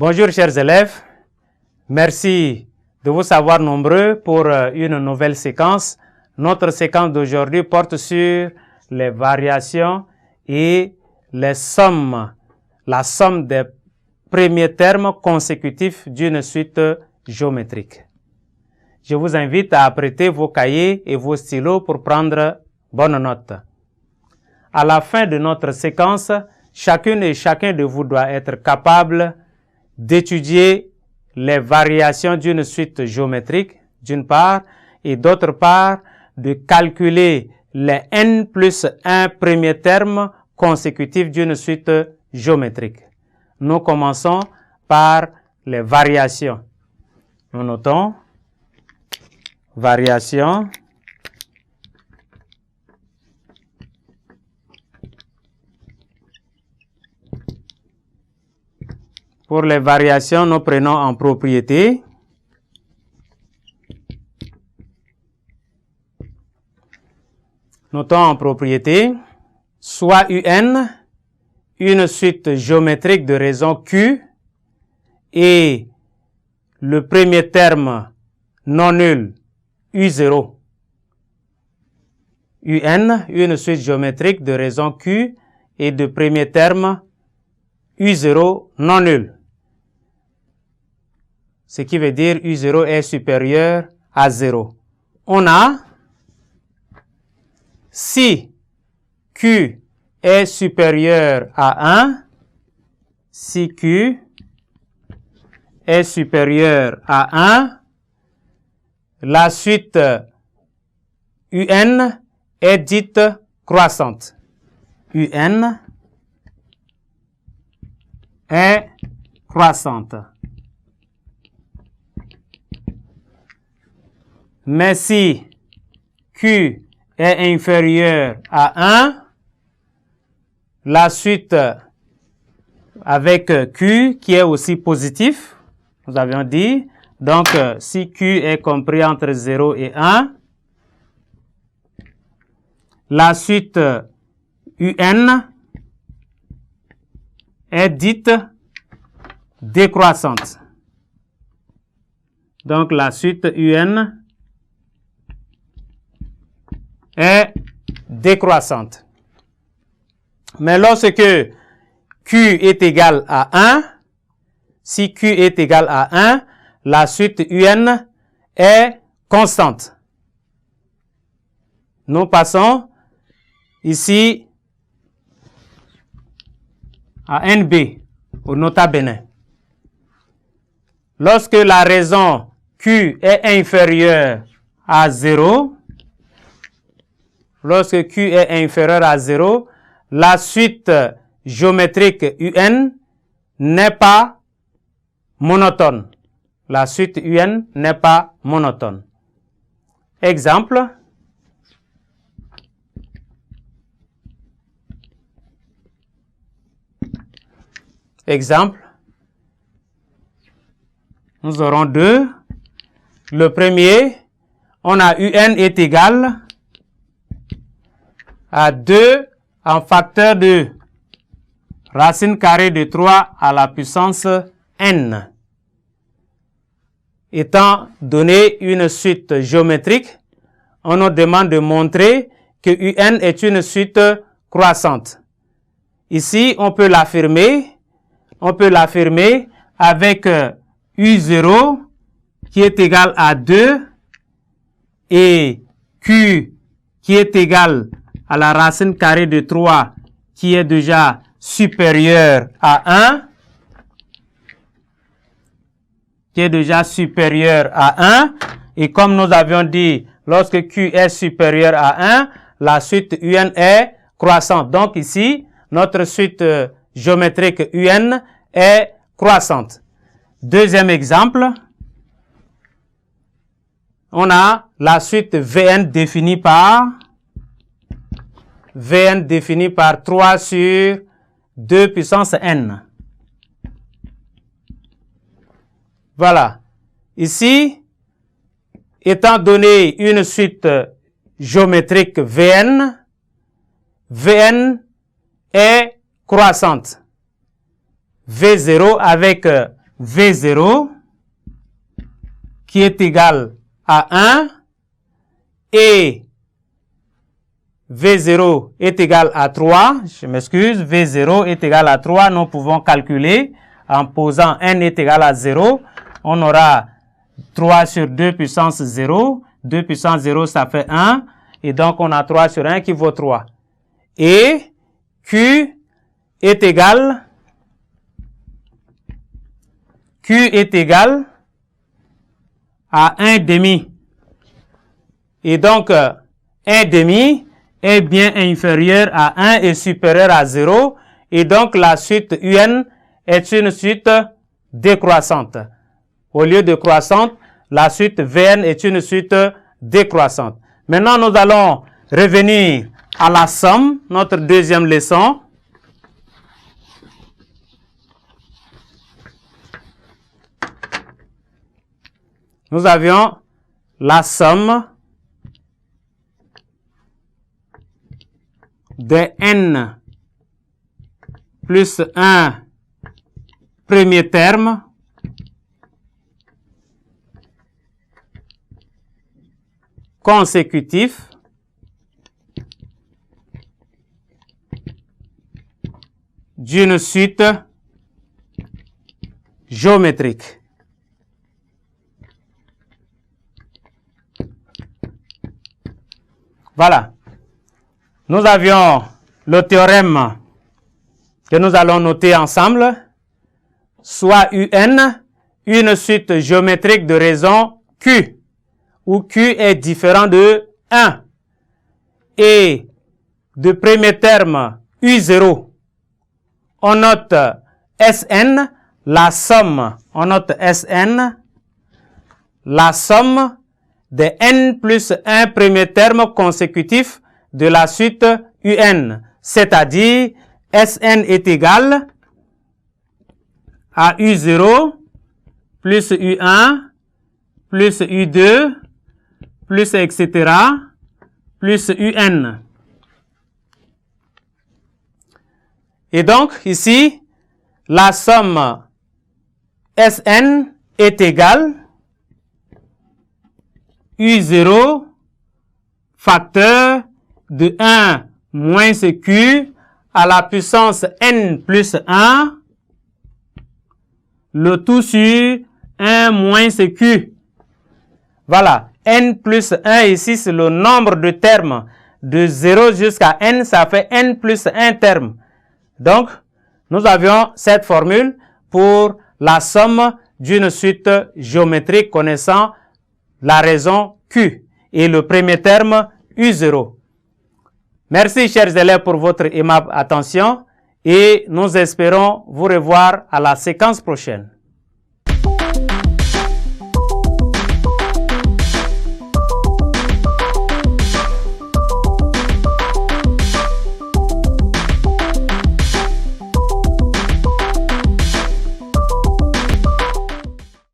Bonjour chers élèves, merci de vous savoir nombreux pour une nouvelle séquence. Notre séquence d'aujourd'hui porte sur les variations et les sommes, la somme des premiers termes consécutifs d'une suite géométrique. Je vous invite à apprêter vos cahiers et vos stylos pour prendre bonne note. À la fin de notre séquence, chacune et chacun de vous doit être capable d'étudier les variations d'une suite géométrique, d'une part, et d'autre part, de calculer les n plus 1 premiers termes consécutifs d'une suite géométrique. Nous commençons par les variations. Nous notons variations. Pour les variations, nous prenons en propriété. Notons en propriété, soit UN, une suite géométrique de raison Q, et le premier terme non nul, U0. UN, une suite géométrique de raison Q, et de premier terme U0 non nul. Ce qui veut dire U0 est supérieur à 0. On a, si Q est supérieur à 1, si Q est supérieur à 1, la suite UN est dite croissante. UN est croissante. Mais si Q est inférieur à 1, la suite avec Q qui est aussi positif, nous avions dit, donc si Q est compris entre 0 et 1, la suite UN est dite décroissante. Donc la suite UN est décroissante. Mais lorsque Q est égal à 1, si Q est égal à 1, la suite UN est constante. Nous passons ici à NB, au nota bene. Lorsque la raison Q est inférieure à 0, lorsque Q est inférieur à 0, la suite géométrique UN n'est pas monotone. La suite UN n'est pas monotone. Exemple. Exemple. Nous aurons deux. Le premier, on a UN est égal à 2 en facteur de racine carrée de 3 à la puissance n. Étant donné une suite géométrique, on nous demande de montrer que UN est une suite croissante. Ici, on peut l'affirmer avec U0 qui est égal à 2 et Q qui est égal à la racine carrée de 3 qui est déjà supérieure à 1, et comme nous avions dit, lorsque Q est supérieur à 1, la suite UN est croissante. Donc ici, notre suite géométrique UN est croissante. Deuxième exemple, on a la suite VN définie par 3 sur 2 puissance n. Voilà. Ici, étant donné une suite géométrique VN est croissante. V0 avec V0 qui est égal à 1 et V0 est égal à 3. Je m'excuse, V0 est égal à 3. Nous pouvons calculer en posant n est égal à 0. On aura 3 sur 2 puissance 0. 2 puissance 0, ça fait 1. Et donc, on a 3 sur 1 qui vaut 3. Et Q est égal à 1 demi. Et donc, 1 demi est bien inférieur à 1 et supérieur à 0. Et donc, la suite UN est une suite décroissante. Au lieu de croissante, la suite Vn est une suite décroissante. Maintenant, nous allons revenir à la somme, notre deuxième leçon. Nous avions la somme de n plus 1 premier terme consécutif d'une suite géométrique. Voilà. Nous avions le théorème que nous allons noter ensemble, soit UN, une suite géométrique de raison Q, où Q est différent de 1. Et de premier terme U0, on note Sn, la somme, on note Sn, la somme de n plus 1 premier terme consécutif de la suite UN, c'est-à-dire Sn est égal à U0 plus U1 plus U2 plus etc. plus UN. Et donc, ici, la somme Sn est égale U0 facteur de 1 moins Q à la puissance n plus 1, le tout sur 1 moins Q. Voilà, n plus 1 ici, c'est le nombre de termes. De 0 jusqu'à n, ça fait n plus 1 terme. Donc, nous avions cette formule pour la somme d'une suite géométrique connaissant la raison Q et le premier terme U0. Merci, chers élèves, pour votre aimable attention et nous espérons vous revoir à la séquence prochaine.